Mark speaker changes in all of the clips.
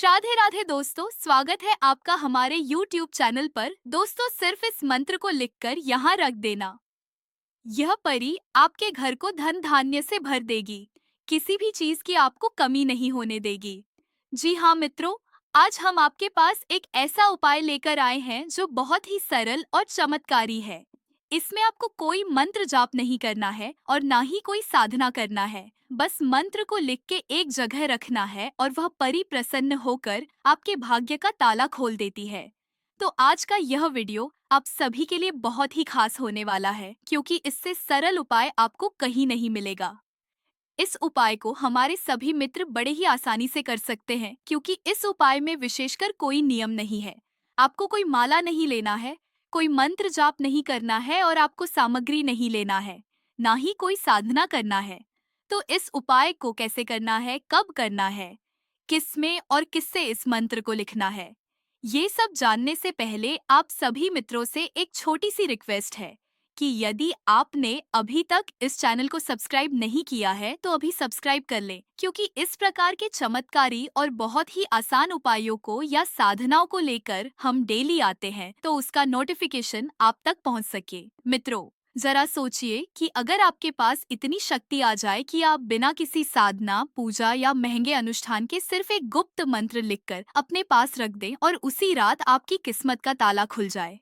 Speaker 1: राधे राधे दोस्तों, स्वागत है आपका हमारे YouTube चैनल पर। दोस्तों, सिर्फ इस मंत्र को लिखकर यहाँ रख देना। यह परी आपके घर को धन धान्य से भर देगी। किसी भी चीज की आपको कमी नहीं होने देगी। जी हाँ मित्रों, आज हम आपके पास एक ऐसा उपाय लेकर आए हैं जो बहुत ही सरल और चमत्कारी है। इसमें आपको कोई मंत्र जाप नहीं करना है और ना ही कोई साधना करना है। बस मंत्र को लिख के एक जगह रखना है और वह परी प्रसन्न होकर आपके भाग्य का ताला खोल देती है। तो आज का यह वीडियो आप सभी के लिए बहुत ही खास होने वाला है, क्योंकि इससे सरल उपाय आपको कहीं नहीं मिलेगा। इस उपाय को हमारे सभी मित्र बड़े ही आसानी से कर सकते हैं, क्योंकि इस उपाय में विशेषकर कोई नियम नहीं है। आपको कोई माला नहीं लेना है, कोई मंत्र जाप नहीं करना है और आपको सामग्री नहीं लेना है, ना ही कोई साधना करना है। तो इस उपाय को कैसे करना है, कब करना है, किसमें और किससे इस मंत्र को लिखना है, ये सब जानने से पहले आप सभी मित्रों से एक छोटी सी रिक्वेस्ट है कि यदि आपने अभी तक इस चैनल को सब्सक्राइब नहीं किया है तो अभी सब्सक्राइब कर लें, क्योंकि इस प्रकार के चमत्कारी और बहुत ही आसान उपायों को या साधनाओं को लेकर हम डेली आते हैं, तो उसका नोटिफिकेशन आप तक पहुंच सके। मित्रों, जरा सोचिए कि अगर आपके पास इतनी शक्ति आ जाए कि आप बिना किसी साधना, पूजा या महंगे अनुष्ठान के सिर्फ एक गुप्त मंत्र लिखकर अपने पास रख दें और उसी रात आपकी किस्मत का ताला खुल जाए।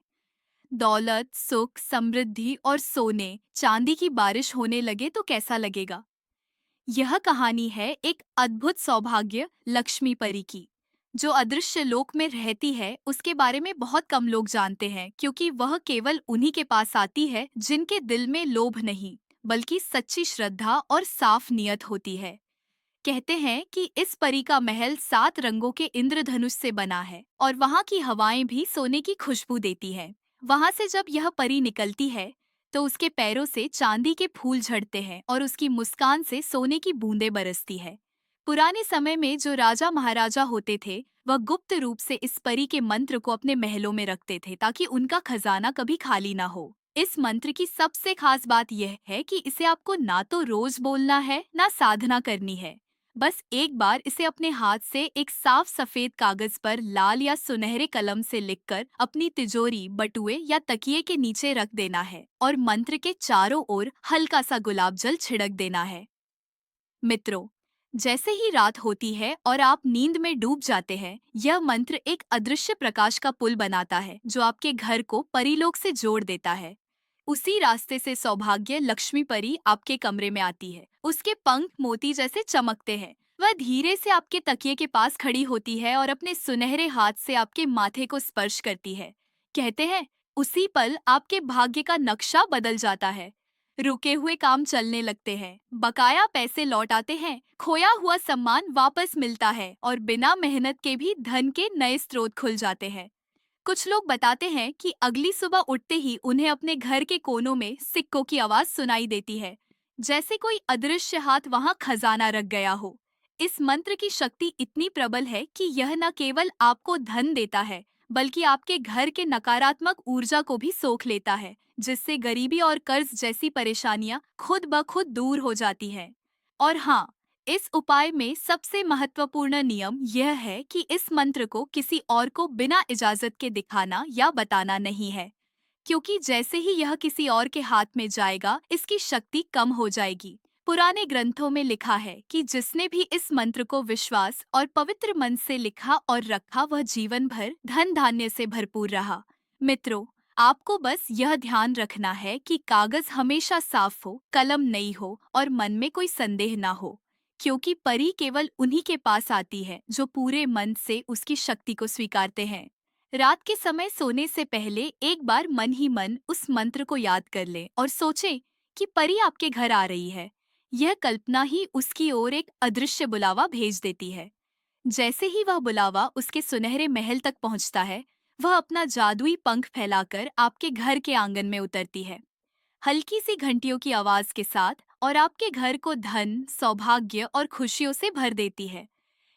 Speaker 1: दौलत, सुख, समृद्धि और सोने चांदी की बारिश होने लगे तो कैसा लगेगा। यह कहानी है एक अद्भुत सौभाग्य लक्ष्मी परी की, जो अदृश्य लोक में रहती है। उसके बारे में बहुत कम लोग जानते हैं, क्योंकि वह केवल उन्हीं के पास आती है जिनके दिल में लोभ नहीं, बल्कि सच्ची श्रद्धा और साफ नियत होती है। कहते हैं कि इस परी का महल 7 रंगों के इंद्रधनुष से बना है और वहाँ की हवाएं भी सोने की खुशबू देती है। वहाँ से जब यह परी निकलती है तो उसके पैरों से चांदी के फूल झड़ते हैं और उसकी मुस्कान से सोने की बूंदें बरसती है। पुराने समय में जो राजा महाराजा होते थे, वह गुप्त रूप से इस परी के मंत्र को अपने महलों में रखते थे, ताकि उनका खजाना कभी खाली ना हो। इस मंत्र की सबसे खास बात यह है कि इसे आपको ना तो रोज बोलना है, ना साधना करनी है। बस एक बार इसे अपने हाथ से एक साफ सफेद कागज पर लाल या सुनहरे कलम से लिखकर अपनी तिजोरी, बटुए या तकिए के नीचे रख देना है और मंत्र के चारों ओर हल्का सा गुलाब जल छिड़क देना है। मित्रों, जैसे ही रात होती है और आप नींद में डूब जाते हैं, यह मंत्र एक अदृश्य प्रकाश का पुल बनाता है जो आपके घर को परीलोक से जोड़ देता है। उसी रास्ते से सौभाग्य लक्ष्मी परी आपके कमरे में आती है। उसके पंख मोती जैसे चमकते हैं। वह धीरे से आपके तकिए के पास खड़ी होती है और अपने सुनहरे हाथ से आपके माथे को स्पर्श करती है। कहते हैं, उसी पल आपके भाग्य का नक्शा बदल जाता है। रुके हुए काम चलने लगते हैं, बकाया पैसे लौट आते हैं, खोया हुआ सम्मान वापस मिलता है और बिना मेहनत के भी धन के नए स्रोत खुल जाते हैं। कुछ लोग बताते हैं कि अगली सुबह उठते ही उन्हें अपने घर के कोनों में सिक्कों की आवाज सुनाई देती है, जैसे कोई अदृश्य हाथ वहां खजाना रख गया हो। इस मंत्र की शक्ति इतनी प्रबल है कि यह न केवल आपको धन देता है, बल्कि आपके घर के नकारात्मक ऊर्जा को भी सोख लेता है, जिससे गरीबी और कर्ज जैसी परेशानियां खुद ब खुद दूर हो जाती हैं। और हाँ, इस उपाय में सबसे महत्वपूर्ण नियम यह है कि इस मंत्र को किसी और को बिना इजाजत के दिखाना या बताना नहीं है, क्योंकि जैसे ही यह किसी और के हाथ में जाएगा, इसकी शक्ति कम हो जाएगी। पुराने ग्रंथों में लिखा है कि जिसने भी इस मंत्र को विश्वास और पवित्र मन से लिखा और रखा, वह जीवन भर धन धान्य से भरपूर रहा। मित्रों, आपको बस यह ध्यान रखना है कि कागज हमेशा साफ हो, कलम नई हो और मन में कोई संदेह ना हो, क्योंकि परी केवल उन्हीं के पास आती है जो पूरे मन से उसकी शक्ति को स्वीकारते हैं। रात के समय सोने से पहले एक बार मन ही मन उस मंत्र को याद कर लें और सोचें कि परी आपके घर आ रही है। यह कल्पना ही उसकी ओर एक अदृश्य बुलावा भेज देती है। जैसे ही वह बुलावा उसके सुनहरे महल तक पहुंचता है, वह अपना जादुई पंख फैलाकर आपके घर के आंगन में उतरती है, हल्की सी घंटियों की आवाज के साथ, और आपके घर को धन, सौभाग्य और खुशियों से भर देती है।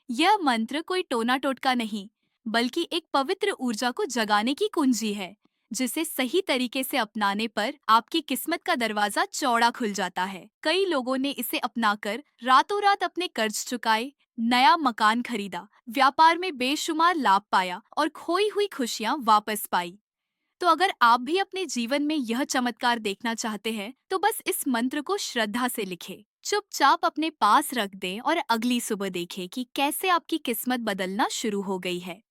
Speaker 1: यह मंत्र कोई टोना टोटका नहीं, बल्कि एक पवित्र ऊर्जा को जगाने की कुंजी है, जिसे सही तरीके से अपनाने पर आपकी किस्मत का दरवाजा चौड़ा खुल जाता है। कई लोगों ने इसे अपनाकर रातों रात अपने कर्ज चुकाए, नया मकान खरीदा, व्यापार में बेशुमार लाभ पाया और खोई हुई खुशियां वापस पाई। तो अगर आप भी अपने जीवन में यह चमत्कार देखना चाहते हैं, तो बस इस मंत्र को श्रद्धा से लिखें, चुपचाप अपने पास रख दें और अगली सुबह देखें कि कैसे आपकी किस्मत बदलना शुरू हो गई है।